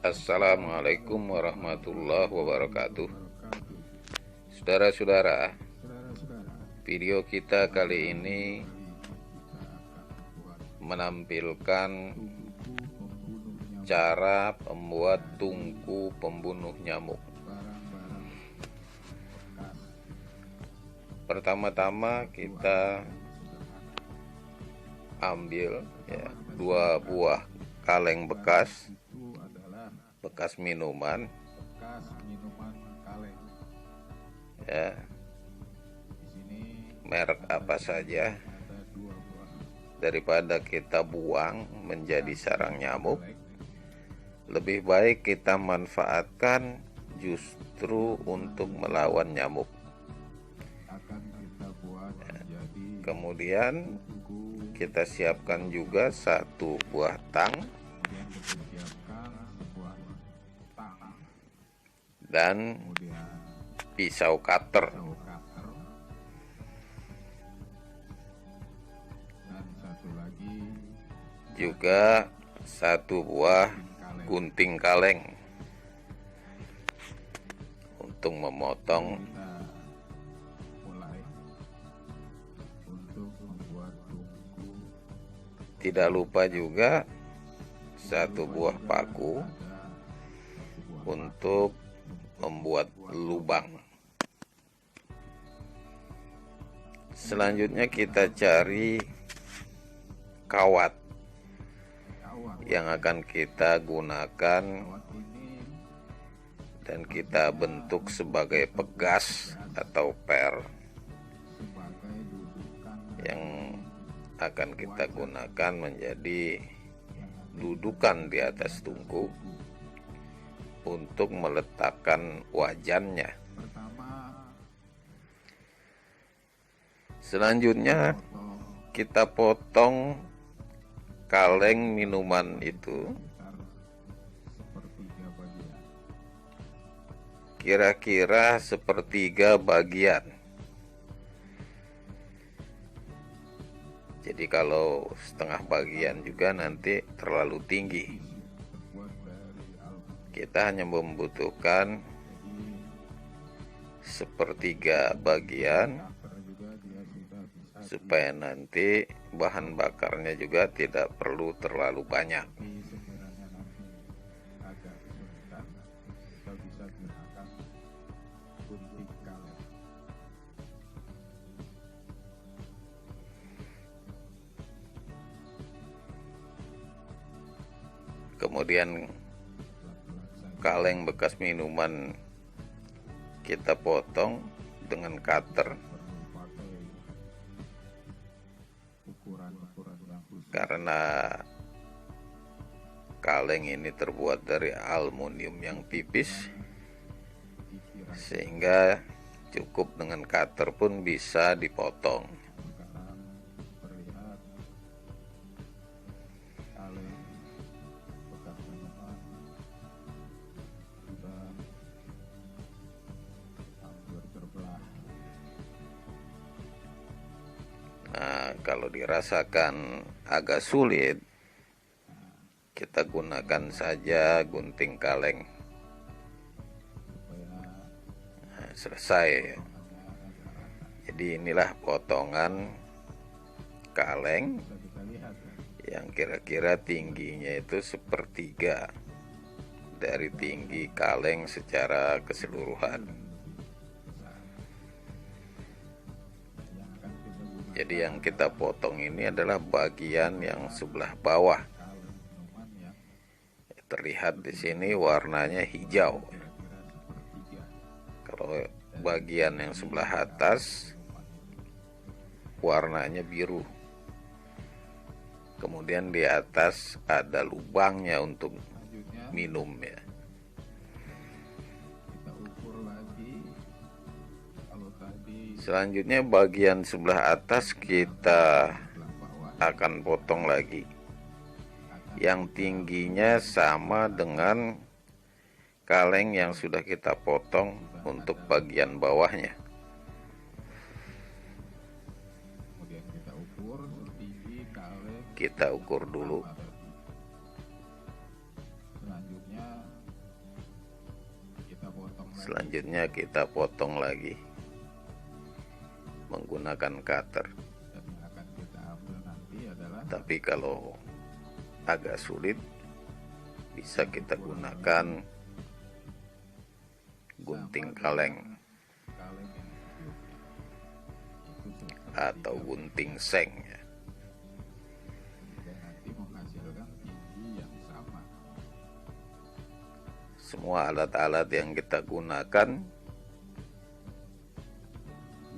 Assalamualaikum warahmatullahi wabarakatuh. Saudara-saudara, video kita kali ini menampilkan cara membuat tungku pembunuh nyamuk. Pertama-tama kita ambil dua buah kaleng bekas minuman merek apa saja. Daripada kita buang menjadi sarang nyamuk, lebih baik kita manfaatkan justru untuk melawan nyamuk. Kemudian kita siapkan juga satu buah tang dan pisau cutter. Juga satu buah gunting kaleng untuk memotong. Tidak lupa juga satu buah paku untuk membuat lubang. Selanjutnya kita cari kawat yang akan kita gunakan dan kita bentuk sebagai pegas atau per yang akan kita gunakan menjadi dudukan di atas tungku untuk meletakkan wajannya. Selanjutnya kita potong kaleng minuman itu kira-kira sepertiga bagian. Jadi kalau setengah bagian juga nanti terlalu tinggi. Kita hanya membutuhkan sepertiga bagian supaya nanti bahan bakarnya juga tidak perlu terlalu banyak. Kemudian kaleng bekas minuman kita potong dengan cutter. Karena kaleng ini terbuat dari aluminium yang tipis, sehingga cukup dengan cutter pun bisa dipotong. Nah, kalau dirasakan agak sulit, kita gunakan saja gunting kaleng. Nah, selesai. Jadi inilah potongan kaleng yang kira-kira tingginya itu sepertiga dari tinggi kaleng secara keseluruhan. Jadi yang kita potong ini adalah bagian yang sebelah bawah. Terlihat di sini warnanya hijau. Kalau bagian yang sebelah atas warnanya biru. Kemudian di atas ada lubangnya untuk minum ya. Selanjutnya bagian sebelah atas kita akan potong lagi, yang tingginya sama dengan kaleng yang sudah kita potong untuk bagian bawahnya. Kita ukur dulu. Selanjutnya Selanjutnya kita potong lagi menggunakan cutter. Tapi kalau agak sulit, bisa kita gunakan gunting kaleng atau gunting seng ya. Semua alat-alat yang kita gunakan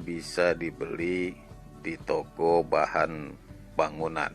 bisa dibeli di toko bahan bangunan.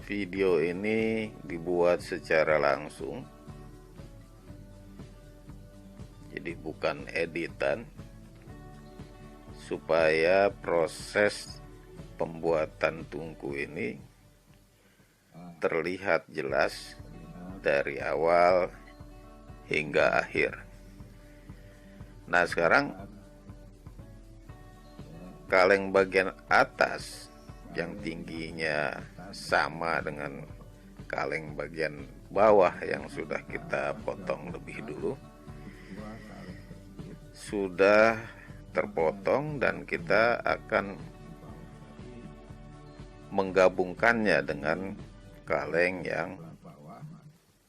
Video ini dibuat secara langsung, jadi bukan editan, supaya proses pembuatan tungku ini terlihat jelas dari awal hingga akhir. Nah, sekarang kaleng bagian atas yang tingginya sama dengan kaleng bagian bawah yang sudah kita potong lebih dulu sudah terpotong, dan kita akan menggabungkannya dengan kaleng yang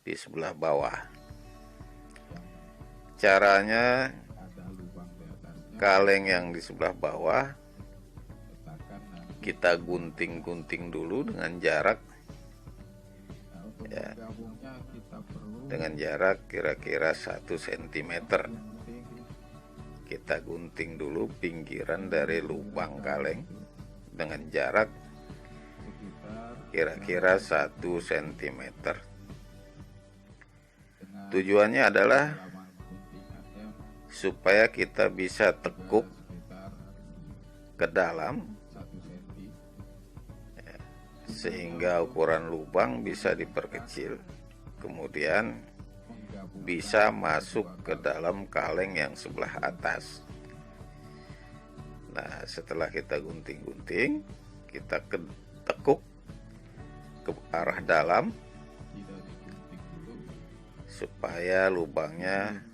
di sebelah bawah. Caranya, kaleng yang di sebelah bawah kita gunting-gunting dulu dengan jarak ya, dengan jarak kira-kira 1 cm. Kita gunting dulu pinggiran dari lubang kaleng dengan jarak kira-kira 1 cm. Tujuannya adalah supaya kita bisa tekuk ke dalam sehingga ukuran lubang bisa diperkecil, kemudian bisa masuk ke dalam kaleng yang sebelah atas. Nah, setelah kita gunting-gunting, kita tekuk ke arah dalam supaya lubangnya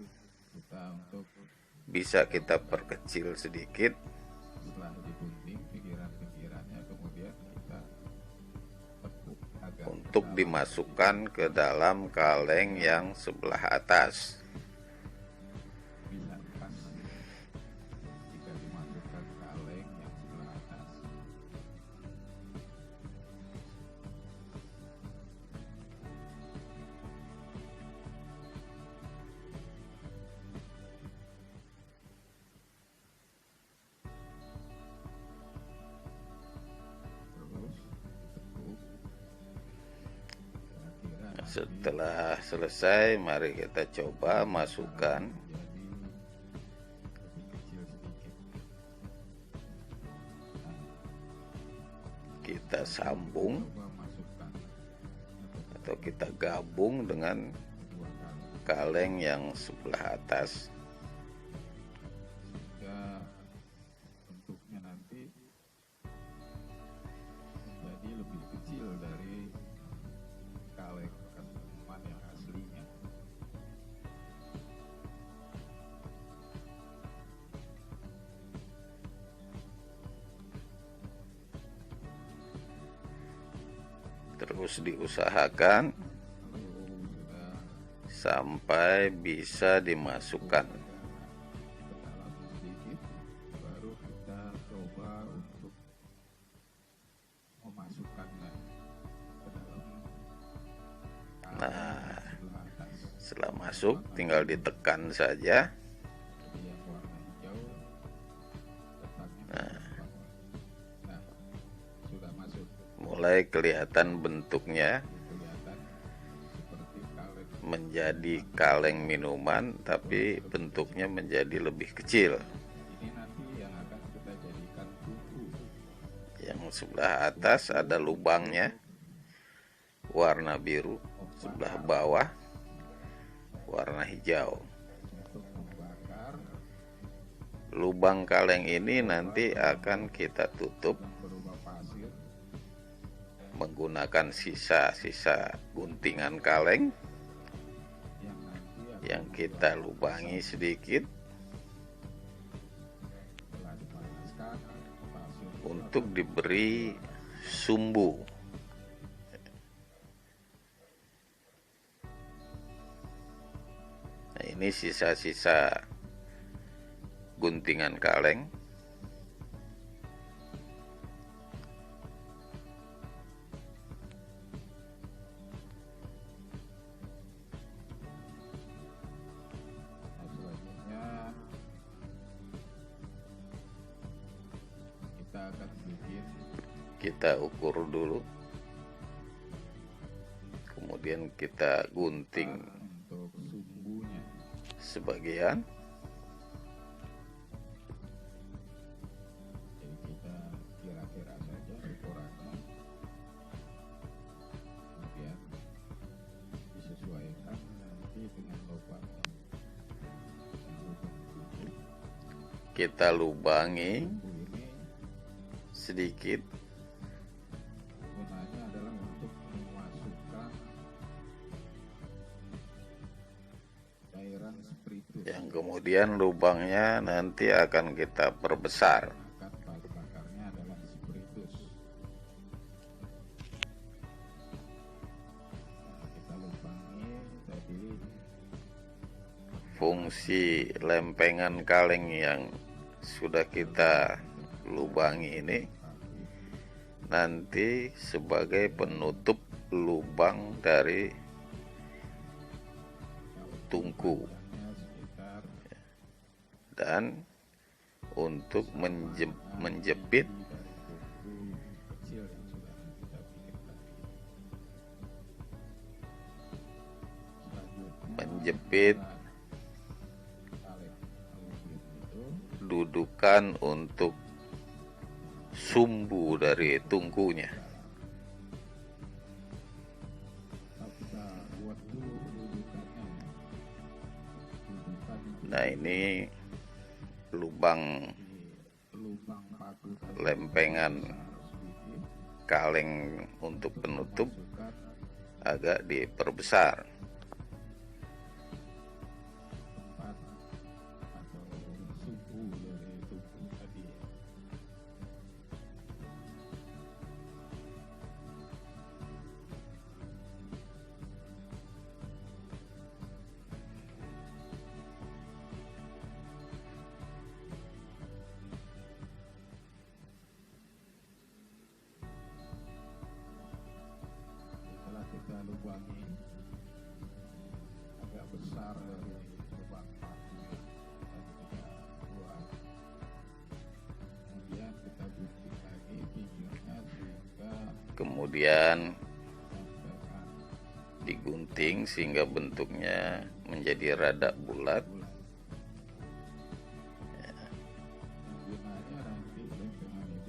bisa kita perkecil sedikit untuk dimasukkan ke dalam kaleng yang sebelah atas. Setelah selesai, mari kita coba masukkan kita sambung atau kita gabung dengan kaleng yang sebelah atas. Bentuknya nanti menjadi lebih kecil dari kaleng yang aslinya. Terus diusahakan sampai bisa dimasukkan masuk, tinggal ditekan saja. Nah, mulai kelihatan bentuknya menjadi kaleng minuman, tapi bentuknya menjadi lebih kecil. Yang sebelah atas ada lubangnya, warna biru, sebelah bawah warna hijau. Lubang kaleng ini nanti akan kita tutup menggunakan sisa-sisa guntingan kaleng yang kita lubangi sedikit untuk diberi sumbu. Nah, ini sisa-sisa guntingan kaleng. Kita ukur dulu, kemudian kita gunting sebagian. Jadi kita kira-kira saja ukurannya, kemudian disesuaikan nanti dengan lubang. Kita lubangi sedikit. Gunanya adalah untuk memasukkan cairan spiritus Yang kemudian lubangnya nanti akan kita perbesar. bahan bakarnya adalah spiritus. Nah, kita lubangi tadi Fungsi lempengan kaleng yang sudah kita lubangi ini nanti sebagai penutup lubang dari tungku dan untuk menjepit dudukan untuk sumbu dari tungkunya. Nah, ini lubang lempengan kaleng untuk penutup agak diperbesar. Kita lubangi agak besar dari lubang pakunya, kita buat, kemudian kita gunting lagi pinggirnya Kemudian digunting sehingga bentuknya menjadi rada bulat.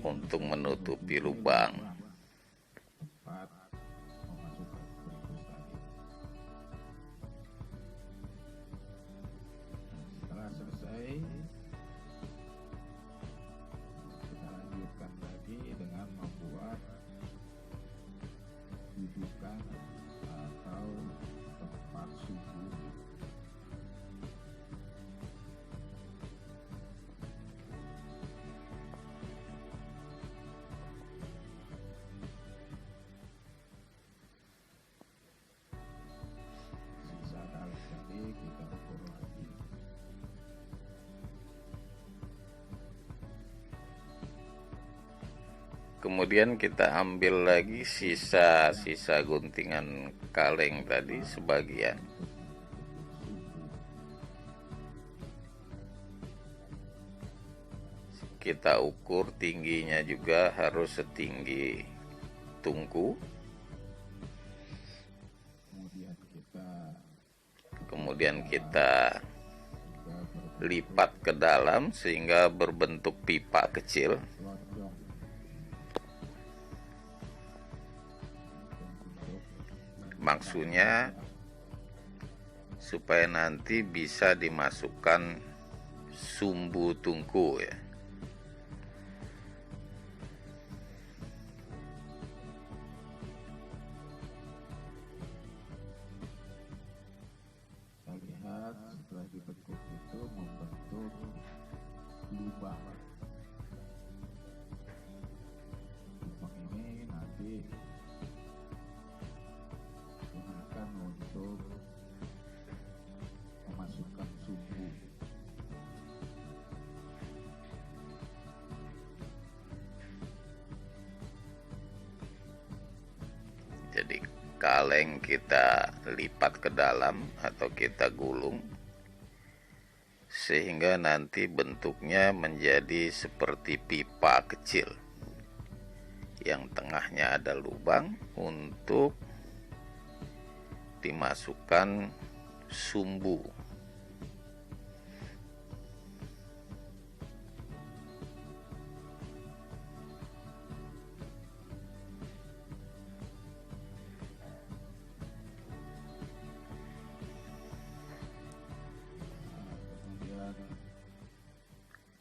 Untuk menutupi lubang. Setelah selesai, kita lanjutkan lagi dengan membuat dudukan atau tempat subuh. Sisa kaleng tadi kita ukur lagi. Kemudian kita ambil lagi sisa-sisa guntingan kaleng tadi sebagian. kita ukur tingginya juga harus setinggi tungku. Kemudian kita lipat ke dalam sehingga berbentuk pipa kecil. Maksudnya supaya nanti bisa dimasukkan sumbu tungku ya. Kita lihat setelah dibentuk itu membentuk lubang. Lubang ini nanti gunakan untuk memasukkan sumbu. Jadi kaleng kita lipat ke dalam atau kita gulung sehingga nanti bentuknya menjadi seperti pipa kecil yang tengahnya ada lubang untuk dimasukkan sumbu.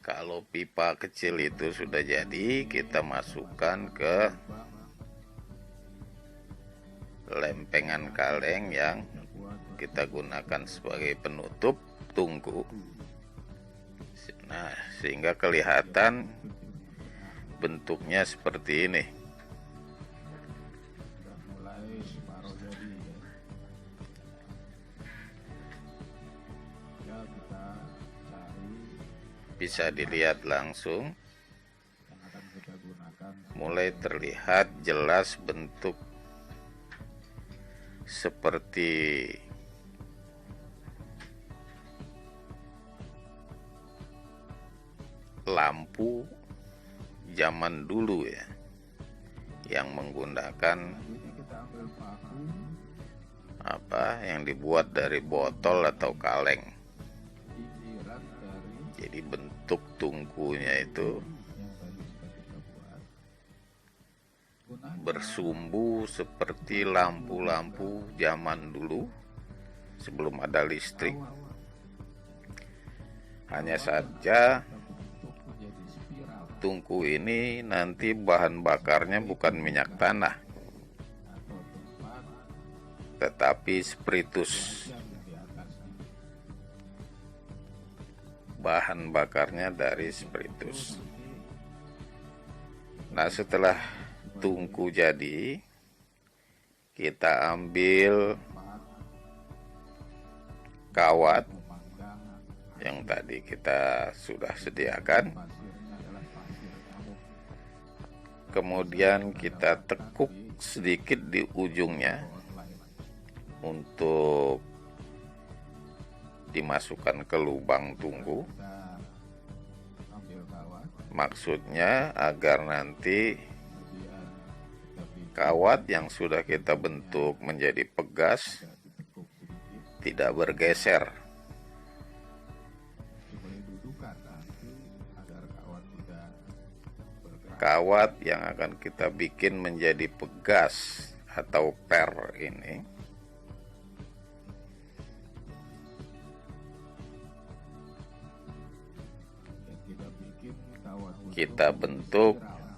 Kalau pipa kecil itu sudah jadi, kita masukkan ke lempengan kaleng yang kita gunakan sebagai penutup tungku. Nah, sehingga kelihatan bentuknya seperti ini. Sudah mulai separuh jadi ya. Ya, kita cari Bisa dilihat langsung, yang akan kita gunakan. mulai terlihat jelas bentuk seperti lampu zaman dulu ya, yang menggunakan Ini kita ambil paku. yang dibuat dari botol atau kaleng. Pinggiran dari Jadi bentuk tungkunya itu yang tadi sudah kita buat. Gunanya bersumbu seperti lampu-lampu zaman dulu sebelum ada listrik. Hanya saja kita bentuk menjadi spiral tungku ini nanti bahan bakarnya bukan minyak tanah, atau tempat tetapi spiritus. yang di atasnya. Bahan bakarnya dari spiritus. Nah, setelah tungku jadi, kita ambil kawat Memanggang yang tadi kita sudah sediakan. pasirnya adalah pasir nyamuk. Kemudian kita tekuk sedikit di ujungnya untuk dimasukkan ke lubang tungku. Kita ambil kawat, Maksudnya agar nanti kemudian kita bikin kawat yang sudah kita bentuk menjadi pegas ditekuk sedikit tidak bergeser. supaya dudukan nanti agar kawat tidak bergerak. Kawat yang akan kita bikin menjadi pegas atau per ini Ya, kita bikin kawat kita bentuk spiral.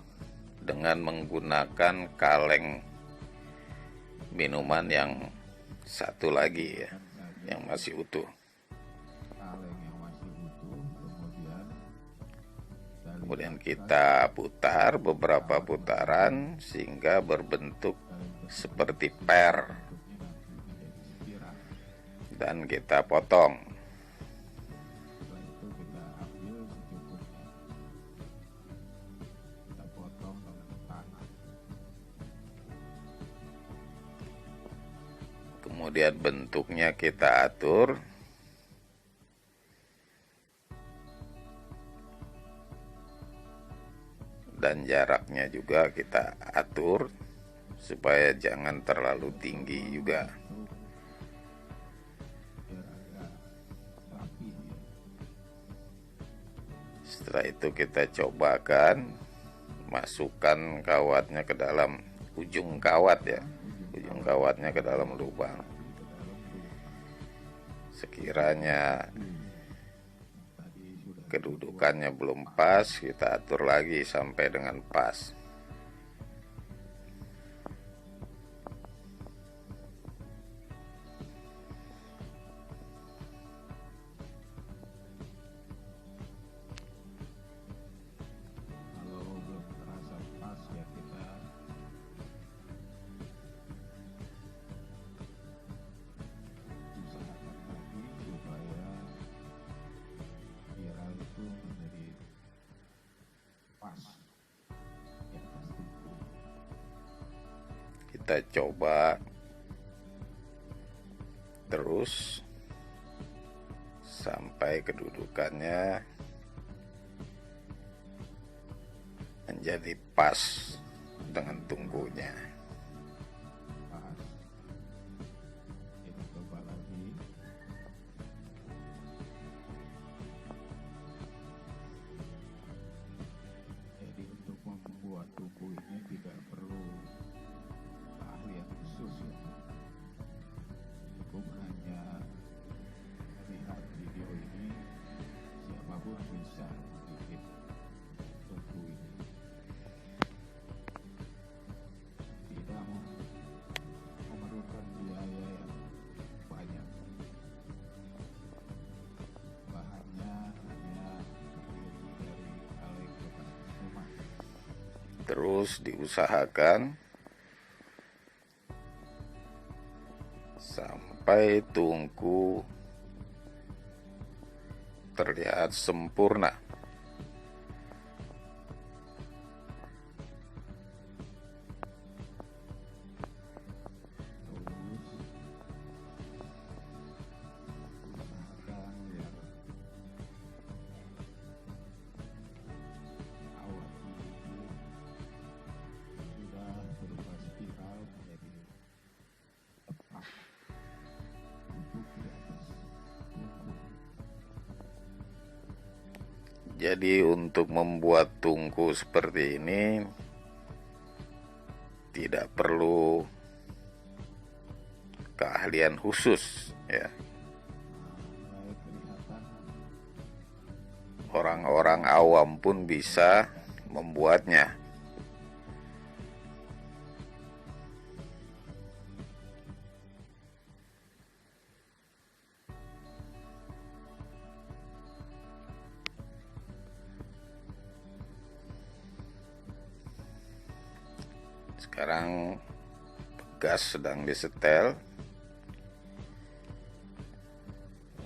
dengan menggunakan kaleng minuman yang satu lagi ya, yang masih utuh. Kaleng yang masih utuh, Kemudian kita putar beberapa putaran sehingga berbentuk seperti per bentuknya nanti menjadi spiral. dan kita potong. Setelah itu kita ambil secukupnya, kita potong dengan tangan. Kemudian bentuknya kita atur. dan jaraknya juga kita atur supaya jangan terlalu tinggi juga. Setelah itu kita cobakan masukkan kawatnya ke dalam ujung kawat ya, ujung kawatnya ke dalam lubang. Sekiranya kedudukannya belum pas, kita atur lagi sampai dengan pas. Kalau belum terasa pas ya kita usahakan lagi supaya spiral itu menjadi pas di atas tungku. Kita coba terus sampai kedudukannya menjadi pas dengan tungkunya. Pas. Kita coba lagi. Jadi untuk membuat tungku ini tidak perlu keahlian khusus ya. Cukup hanya melihat video ini, siapapun bisa bikin tungku ini. Tidak memerlukan biaya yang banyak. Bahannya hanya terdiri dari kaleng bekas rumah. Terus diusahakan sampai tungku terlihat sempurna. Terus usahakan biar kawat ini sudah berupa spiral menjadi tepat duduk di atas tungku. Jadi untuk membuat tungku seperti ini tidak perlu keahlian khusus ya. Mulai kelihatan Orang-orang awam pun bisa membuatnya. Sekarang gas sedang disetel.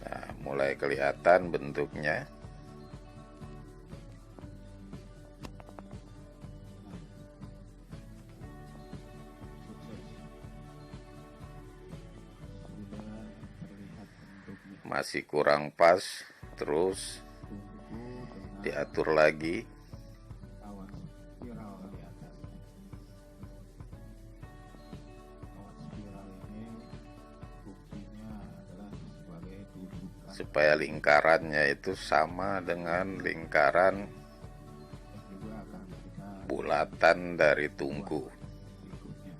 Nah, mulai kelihatan bentuknya. sukses. Sudah terlihat bentuknya. Masih kurang pas, terus Tungku dengan diatur lagi. kawat spiral di atasnya. Kawat spiral ini fungsinya adalah sebagai dudukan Supaya lingkarannya itu sama dengan lingkaran yang juga akan kita bulatan dari tungku. berikutnya.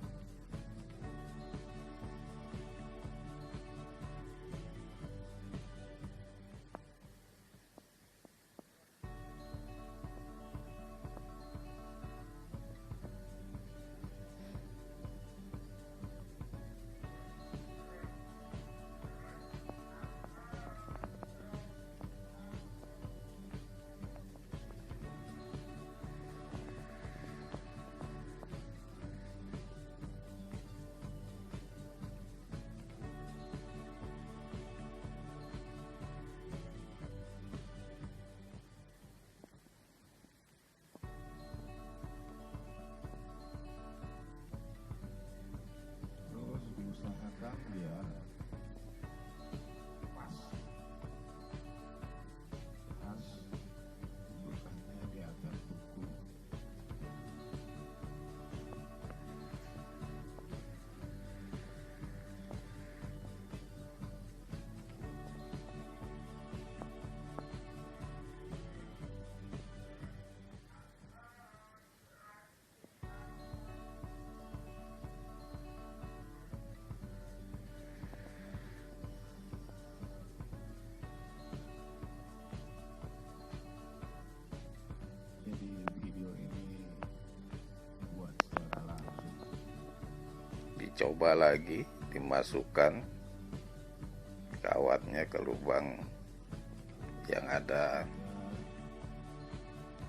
Coba lagi dimasukkan kawatnya ke lubang yang ada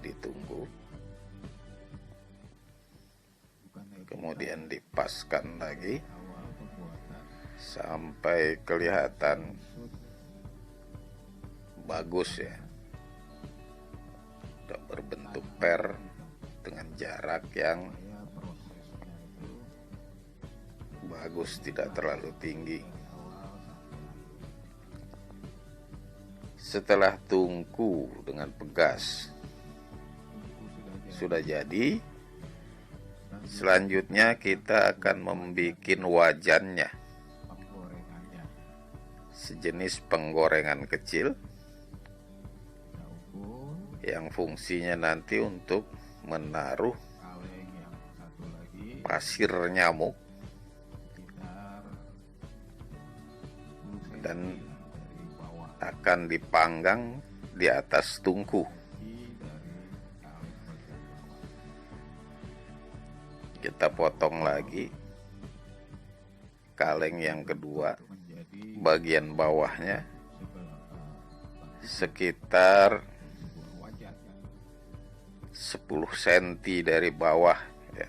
di tungku, kemudian dipaskan lagi sampai kelihatan bagus ya, udah berbentuk per dengan jarak yang bagus, tidak terlalu tinggi. Setelah tungku dengan pegas sudah jadi, selanjutnya kita akan membuat wajannya, sejenis penggorengan kecil yang fungsinya nanti untuk menaruh pasir nyamuk dan akan dipanggang di atas tungku. Kita potong lagi kaleng yang kedua, bagian bawahnya sekitar 10 cm dari bawah ya.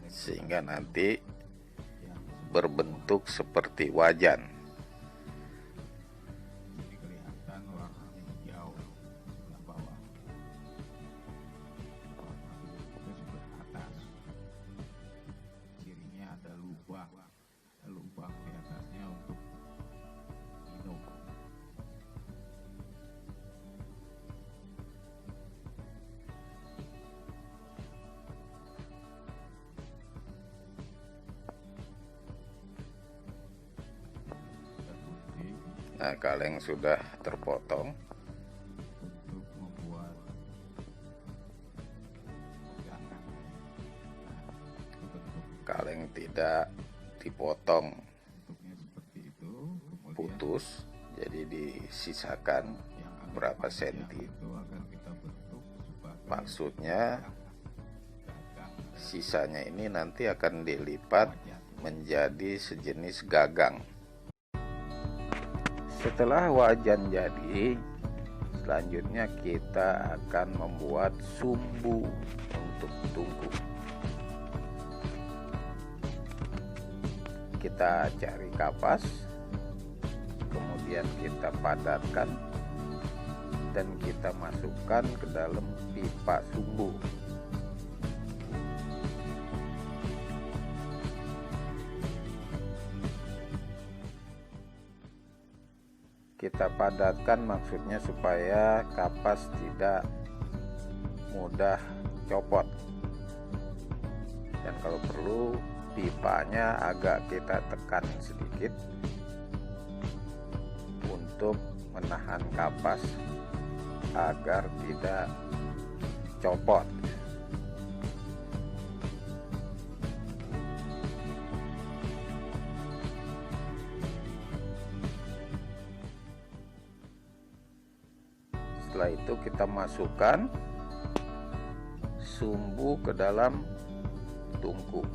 Sehingga nanti berbentuk seperti wajan. Lubang di atasnya untuk minum. Nah, kaleng sudah terpotong. Untuk membuat pegangan. Kaleng tidak dipotong Bentuknya seperti itu. putus, jadi disisakan berapa senti. Itu akan kita bentuk sebagai Maksudnya sisanya ini nanti akan dilipat menjadi sejenis gagang. Setelah wajan jadi, selanjutnya kita akan membuat sumbu untuk tungku. Kita cari kapas, kemudian kita padatkan dan kita masukkan ke dalam pipa sumbu. Kita padatkan maksudnya supaya kapas tidak mudah copot, dan kalau perlu pipanya agak kita tekan sedikit untuk menahan kapas agar tidak copot. Setelah itu kita masukkan sumbu ke dalam tungku.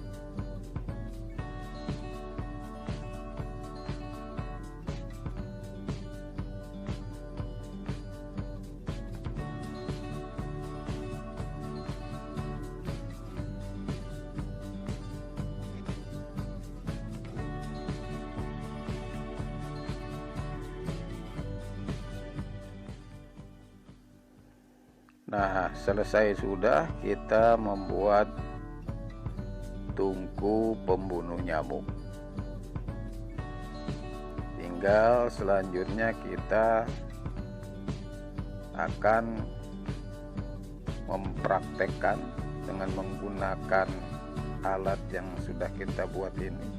Nah, selesai sudah, kita membuat tungku pembunuh nyamuk. Tinggal selanjutnya kita akan mempraktekkan dengan menggunakan alat yang sudah kita buat ini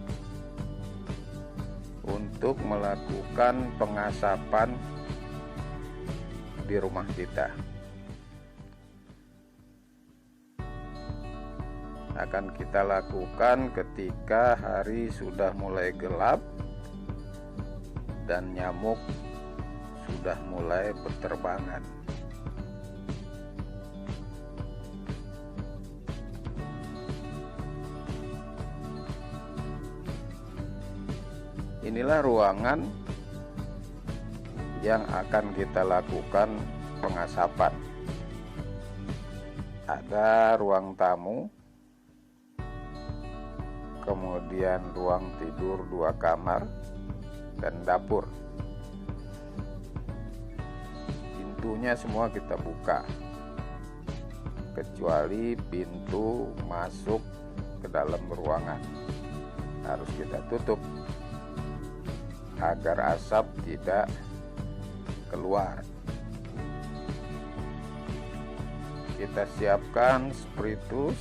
untuk melakukan pengasapan di rumah kita. Akan kita lakukan ketika hari sudah mulai gelap dan nyamuk sudah mulai berterbangan. inilah ruangan yang akan kita lakukan pengasapan. Ada ruang tamu, kemudian ruang tidur 2 kamar, dan dapur. Pintunya semua kita buka, kecuali pintu masuk ke dalam ruangan harus kita tutup agar asap tidak keluar. Kita siapkan spiritus,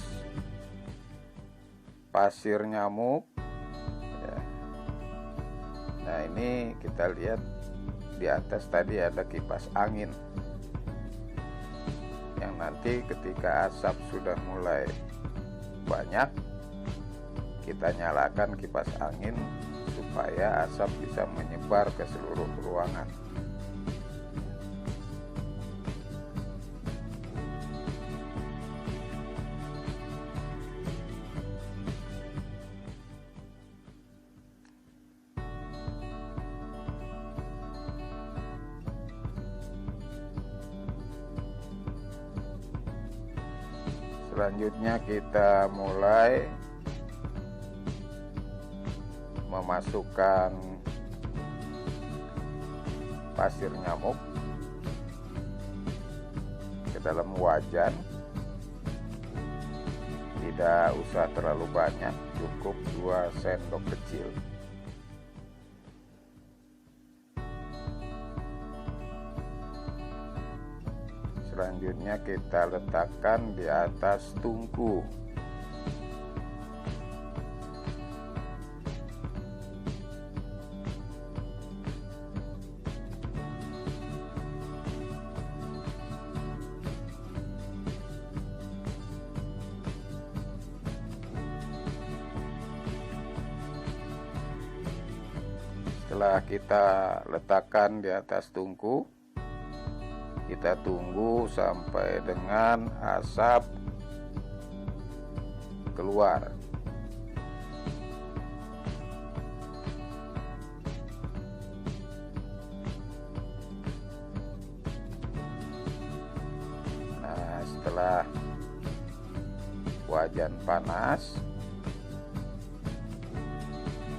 pasir nyamuk ya. Nah, ini kita lihat di atas tadi ada kipas angin yang nanti ketika asap sudah mulai banyak, kita nyalakan kipas angin supaya asap bisa menyebar ke seluruh ruangan. Selanjutnya kita mulai memasukkan pasir nyamuk ke dalam wajan. Tidak usah terlalu banyak, cukup 2 sendok kecil. Selanjutnya kita letakkan di atas tungku. Setelah kita letakkan di atas tungku, kita tunggu sampai dengan asap keluar. Nah, setelah wajan panas,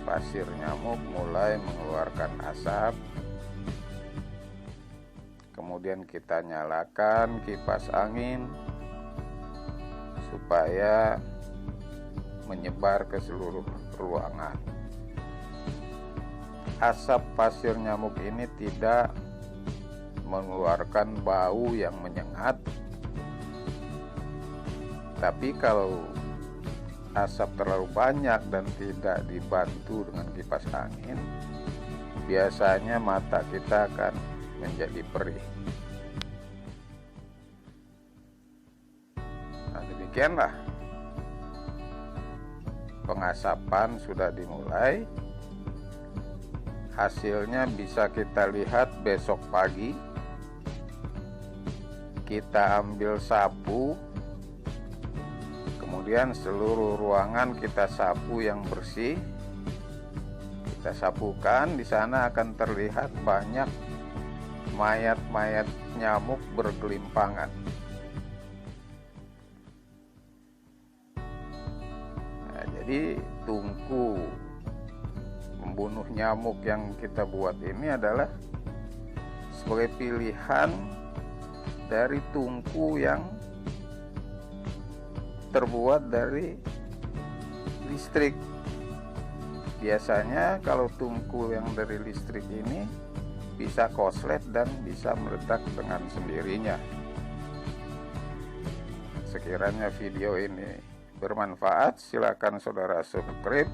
pasir nyamuk mulai mengeluarkan asap. Kemudian kita nyalakan kipas angin supaya menyebar ke seluruh ruangan. Asap pasir nyamuk ini tidak mengeluarkan bau yang menyengat. Tapi kalau asap terlalu banyak dan tidak dibantu dengan kipas angin, biasanya mata kita akan menjadi perih. Nah, demikianlah pengasapan sudah dimulai. Hasilnya bisa kita lihat besok pagi. Kita ambil sapu, kemudian seluruh ruangan kita sapu yang bersih. Kita sapukan, di sana akan terlihat banyak mayat-mayat nyamuk bergelimpangan. Nah, jadi tungku membunuh nyamuk yang kita buat ini adalah sebagai pilihan dari tungku yang terbuat dari listrik. Biasanya kalau tungku yang dari listrik ini bisa korslet dan bisa meledak dengan sendirinya. Sekiranya video ini bermanfaat, silakan saudara subscribe,